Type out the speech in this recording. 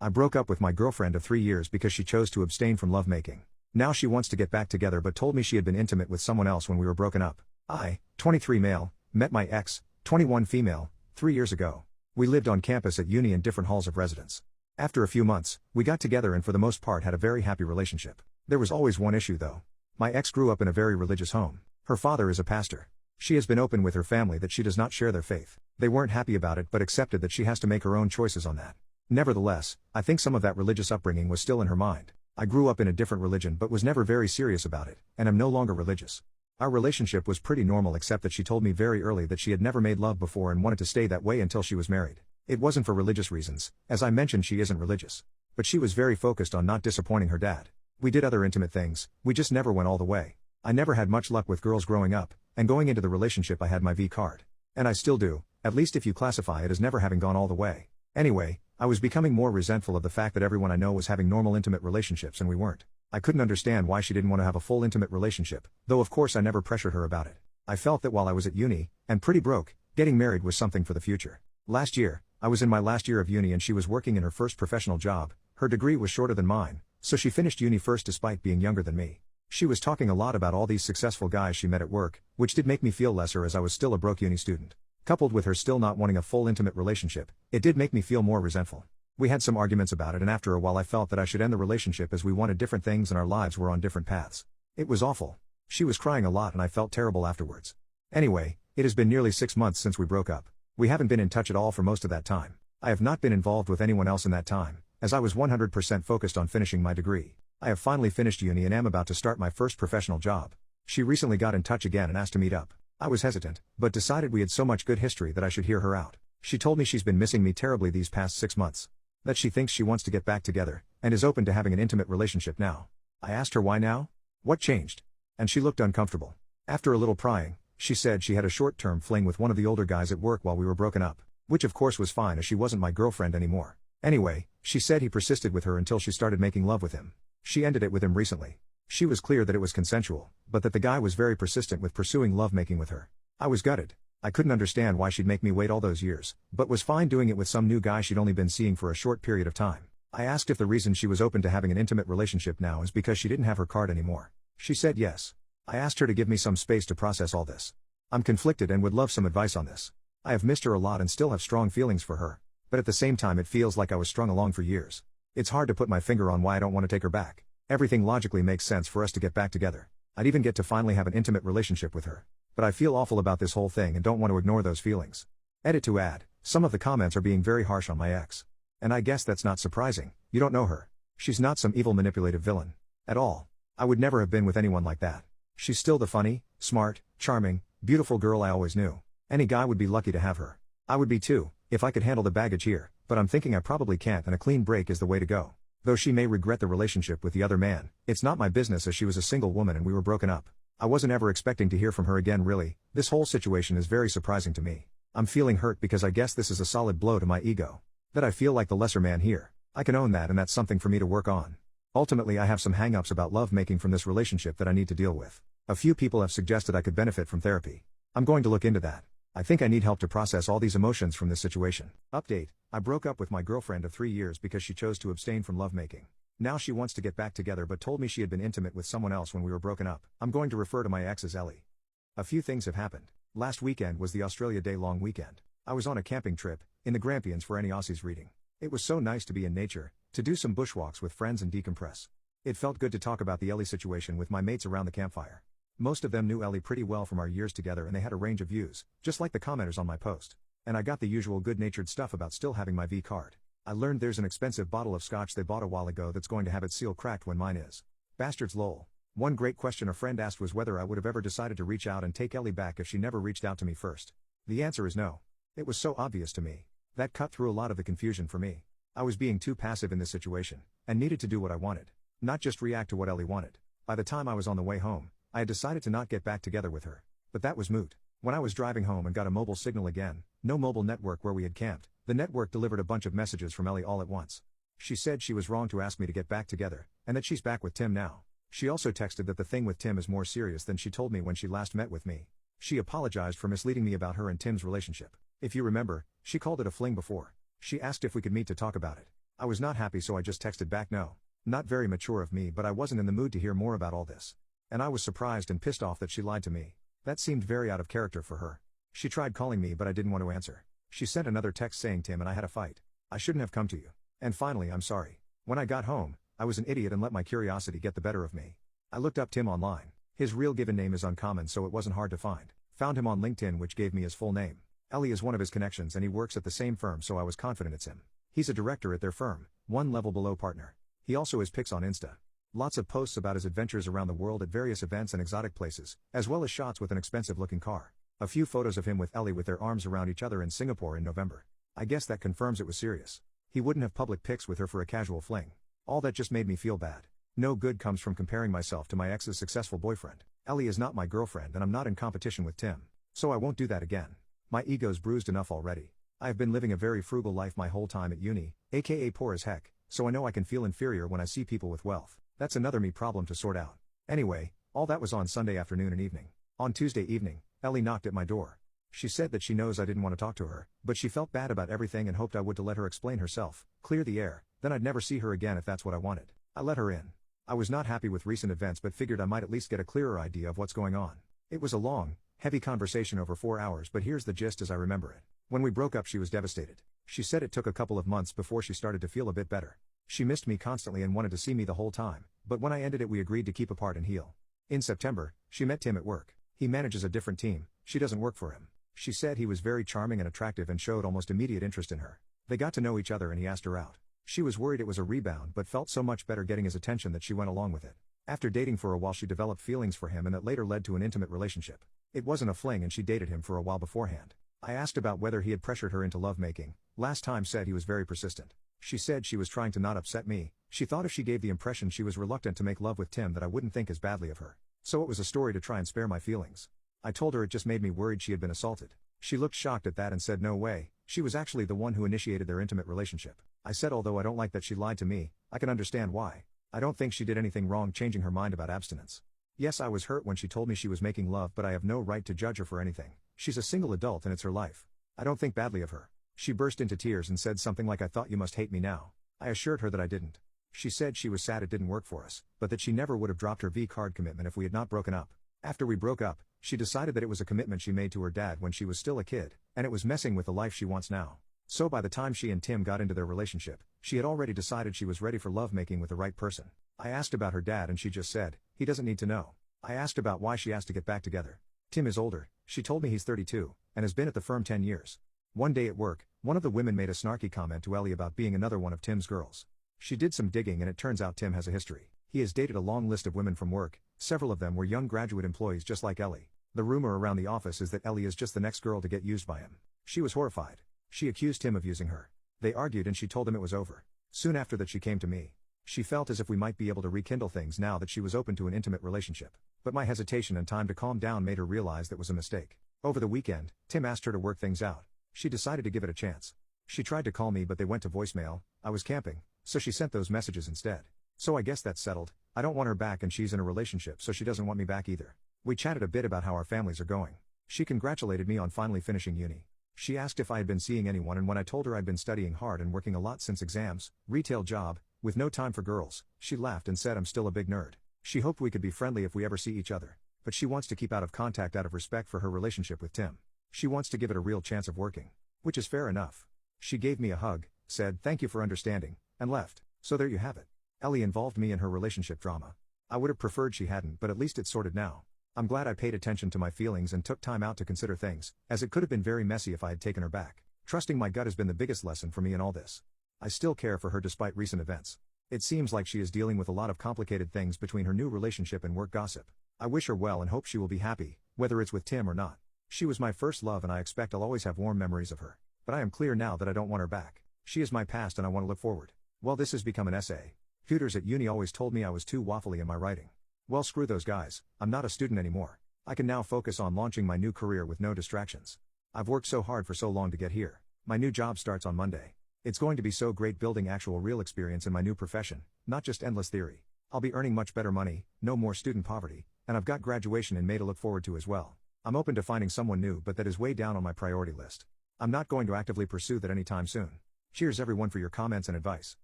I broke up with my girlfriend of 3 years because she chose to abstain from lovemaking. Now she wants to get back together but told me she had been intimate with someone else when we were broken up. I, 23 male, met my ex, 21 female, 3 years ago. We lived on campus at uni in different halls of residence. After a few months, we got together and for the most part had a very happy relationship. There was always one issue though. My ex grew up in a very religious home. Her father is a pastor. She has been open with her family that she does not share their faith. They weren't happy about it but accepted that she has to make her own choices on that. Nevertheless, I think some of that religious upbringing was still in her mind. I grew up in a different religion but was never very serious about it, and am no longer religious. Our relationship was pretty normal except that she told me very early that she had never made love before and wanted to stay that way until she was married. It wasn't for religious reasons, as I mentioned she isn't religious. But she was very focused on not disappointing her dad. We did other intimate things, we just never went all the way. I never had much luck with girls growing up, and going into the relationship I had my V card. And I still do, at least if you classify it as never having gone all the way. Anyway, I was becoming more resentful of the fact that everyone I know was having normal intimate relationships and we weren't. I couldn't understand why she didn't want to have a full intimate relationship, though of course I never pressured her about it. I felt that while I was at uni, and pretty broke, getting married was something for the future. Last year, I was in my last year of uni and she was working in her first professional job. Her degree was shorter than mine, so she finished uni first despite being younger than me. She was talking a lot about all these successful guys she met at work, which did make me feel lesser as I was still a broke uni student. Coupled with her still not wanting a full intimate relationship, it did make me feel more resentful. We had some arguments about it and after a while I felt that I should end the relationship as we wanted different things and our lives were on different paths. It was awful. She was crying a lot and I felt terrible afterwards. Anyway, it has been nearly 6 months since we broke up. We haven't been in touch at all for most of that time. I have not been involved with anyone else in that time, as I was 100% focused on finishing my degree. I have finally finished uni and am about to start my first professional job. She recently got in touch again and asked to meet up. I was hesitant, but decided we had so much good history that I should hear her out. She told me she's been missing me terribly these past 6 months. That she thinks she wants to get back together, and is open to having an intimate relationship now. I asked her why now? What changed? And she looked uncomfortable. After a little prying, she said she had a short-term fling with one of the older guys at work while we were broken up, which of course was fine as she wasn't my girlfriend anymore. Anyway, she said he persisted with her until she started making love with him. She ended it with him recently. She was clear that it was consensual, but that the guy was very persistent with pursuing lovemaking with her. I was gutted. I couldn't understand why she'd make me wait all those years, but was fine doing it with some new guy she'd only been seeing for a short period of time. I asked if the reason she was open to having an intimate relationship now is because she didn't have her card anymore. She said yes. I asked her to give me some space to process all this. I'm conflicted and would love some advice on this. I have missed her a lot and still have strong feelings for her, but at the same time it feels like I was strung along for years. It's hard to put my finger on why I don't want to take her back. Everything logically makes sense for us to get back together. I'd even get to finally have an intimate relationship with her. But I feel awful about this whole thing and don't want to ignore those feelings. Edit to add, some of the comments are being very harsh on my ex. And I guess that's not surprising, you don't know her. She's not some evil manipulative villain. At all. I would never have been with anyone like that. She's still the funny, smart, charming, beautiful girl I always knew. Any guy would be lucky to have her. I would be too, if I could handle the baggage here, but I'm thinking I probably can't and a clean break is the way to go. Though she may regret the relationship with the other man, it's not my business as she was a single woman and we were broken up. I wasn't ever expecting to hear from her again really. This whole situation is very surprising to me. I'm feeling hurt because I guess this is a solid blow to my ego. That I feel like the lesser man here. I can own that and that's something for me to work on. Ultimately I have some hang-ups about love making from this relationship that I need to deal with. A few people have suggested I could benefit from therapy. I'm going to look into that. I think I need help to process all these emotions from this situation. Update, I broke up with my girlfriend of 3 years because she chose to abstain from lovemaking. Now she wants to get back together but told me she had been intimate with someone else when we were broken up. I'm going to refer to my ex as Ellie. A few things have happened. Last weekend was the Australia Day long weekend. I was on a camping trip, in the Grampians for any Aussies reading. It was so nice to be in nature, to do some bushwalks with friends and decompress. It felt good to talk about the Ellie situation with my mates around the campfire. Most of them knew Ellie pretty well from our years together and they had a range of views, just like the commenters on my post. And I got the usual good-natured stuff about still having my V card. I learned there's an expensive bottle of scotch they bought a while ago that's going to have its seal cracked when mine is. Bastards lol. One great question a friend asked was whether I would have ever decided to reach out and take Ellie back if she never reached out to me first. The answer is no. It was so obvious to me. That cut through a lot of the confusion for me. I was being too passive in this situation, and needed to do what I wanted. Not just react to what Ellie wanted. By the time I was on the way home, I had decided to not get back together with her. But that was moot. When I was driving home and got a mobile signal again, no mobile network where we had camped, the network delivered a bunch of messages from Ellie all at once. She said she was wrong to ask me to get back together, and that she's back with Tim now. She also texted that the thing with Tim is more serious than she told me when she last met with me. She apologized for misleading me about her and Tim's relationship. If you remember, she called it a fling before. She asked if we could meet to talk about it. I was not happy, so I just texted back no. Not very mature of me, but I wasn't in the mood to hear more about all this. And I was surprised and pissed off that she lied to me. That seemed very out of character for her. She tried calling me, but I didn't want to answer. She sent another text saying Tim and I had a fight. I shouldn't have come to you. And finally, I'm sorry. When I got home, I was an idiot and let my curiosity get the better of me. I looked up Tim online. His real given name is uncommon, so it wasn't hard to find. Found him on LinkedIn, which gave me his full name. Ellie is one of his connections and he works at the same firm, so I was confident it's him. He's a director at their firm, one level below partner. He also has pics on Insta. Lots of posts about his adventures around the world at various events and exotic places, as well as shots with an expensive-looking car. A few photos of him with Ellie with their arms around each other in Singapore in November. I guess that confirms it was serious. He wouldn't have public pics with her for a casual fling. All that just made me feel bad. No good comes from comparing myself to my ex's successful boyfriend. Ellie is not my girlfriend and I'm not in competition with Tim. So I won't do that again. My ego's bruised enough already. I have been living a very frugal life my whole time at uni, aka poor as heck, so I know I can feel inferior when I see people with wealth. That's another me problem to sort out. Anyway, all that was on Sunday afternoon and evening. On Tuesday evening, Ellie knocked at my door. She said that she knows I didn't want to talk to her, but she felt bad about everything and hoped I would to let her explain herself, clear the air, then I'd never see her again if that's what I wanted. I let her in. I was not happy with recent events but figured I might at least get a clearer idea of what's going on. It was a long, heavy conversation over 4 hours, but here's the gist as I remember it. When we broke up, she was devastated. She said it took a couple of months before she started to feel a bit better. She missed me constantly and wanted to see me the whole time, but when I ended it we agreed to keep apart and heal. In September, she met Tim at work. He manages a different team, she doesn't work for him. She said he was very charming and attractive and showed almost immediate interest in her. They got to know each other and he asked her out. She was worried it was a rebound but felt so much better getting his attention that she went along with it. After dating for a while she developed feelings for him and that later led to an intimate relationship. It wasn't a fling and she dated him for a while beforehand. I asked about whether he had pressured her into lovemaking. Last time said he was very persistent. She said she was trying to not upset me. She thought if she gave the impression she was reluctant to make love with Tim that I wouldn't think as badly of her. So it was a story to try and spare my feelings. I told her it just made me worried she had been assaulted. She looked shocked at that and said no way, she was actually the one who initiated their intimate relationship. I said although I don't like that she lied to me, I can understand why. I don't think she did anything wrong changing her mind about abstinence. Yes, I was hurt when she told me she was making love, but I have no right to judge her for anything. She's a single adult and it's her life. I don't think badly of her. She burst into tears and said something like I thought you must hate me now. I assured her that I didn't. She said she was sad it didn't work for us, but that she never would have dropped her V-card commitment if we had not broken up. After we broke up, she decided that it was a commitment she made to her dad when she was still a kid, and it was messing with the life she wants now. So by the time she and Tim got into their relationship, she had already decided she was ready for lovemaking with the right person. I asked about her dad and she just said, he doesn't need to know. I asked about why she asked to get back together. Tim is older, she told me he's 32, and has been at the firm 10 years. One day at work, one of the women made a snarky comment to Ellie about being another one of Tim's girls. She did some digging and it turns out Tim has a history. He has dated a long list of women from work, several of them were young graduate employees just like Ellie. The rumor around the office is that Ellie is just the next girl to get used by him. She was horrified. She accused him of using her. They argued and she told him it was over. Soon after that she came to me. She felt as if we might be able to rekindle things now that she was open to an intimate relationship. But my hesitation and time to calm down made her realize that was a mistake. Over the weekend, Tim asked her to work things out. She decided to give it a chance. She tried to call me but they went to voicemail. I was camping, so she sent those messages instead. So I guess that's settled. I don't want her back and she's in a relationship so she doesn't want me back either. We chatted a bit about how our families are going. She congratulated me on finally finishing uni. She asked if I had been seeing anyone and when I told her I'd been studying hard and working a lot since exams, retail job, with no time for girls, she laughed and said I'm still a big nerd. She hoped we could be friendly if we ever see each other, but she wants to keep out of contact out of respect for her relationship with Tim. She wants to give it a real chance of working. Which is fair enough. She gave me a hug, said thank you for understanding, and left. So there you have it. Ellie involved me in her relationship drama. I would have preferred she hadn't, but at least it's sorted now. I'm glad I paid attention to my feelings and took time out to consider things, as it could have been very messy if I had taken her back. Trusting my gut has been the biggest lesson for me in all this. I still care for her despite recent events. It seems like she is dealing with a lot of complicated things between her new relationship and work gossip. I wish her well and hope she will be happy, whether it's with Tim or not. She was my first love and I expect I'll always have warm memories of her. But I am clear now that I don't want her back. She is my past and I want to look forward. Well, this has become an essay. Tutors at uni always told me I was too waffly in my writing. Well, screw those guys, I'm not a student anymore. I can now focus on launching my new career with no distractions. I've worked so hard for so long to get here. My new job starts on Monday. It's going to be so great building actual real experience in my new profession, not just endless theory. I'll be earning much better money, no more student poverty, and I've got graduation in May to look forward to as well. I'm open to finding someone new, but that is way down on my priority list. I'm not going to actively pursue that anytime soon. Cheers everyone for your comments and advice.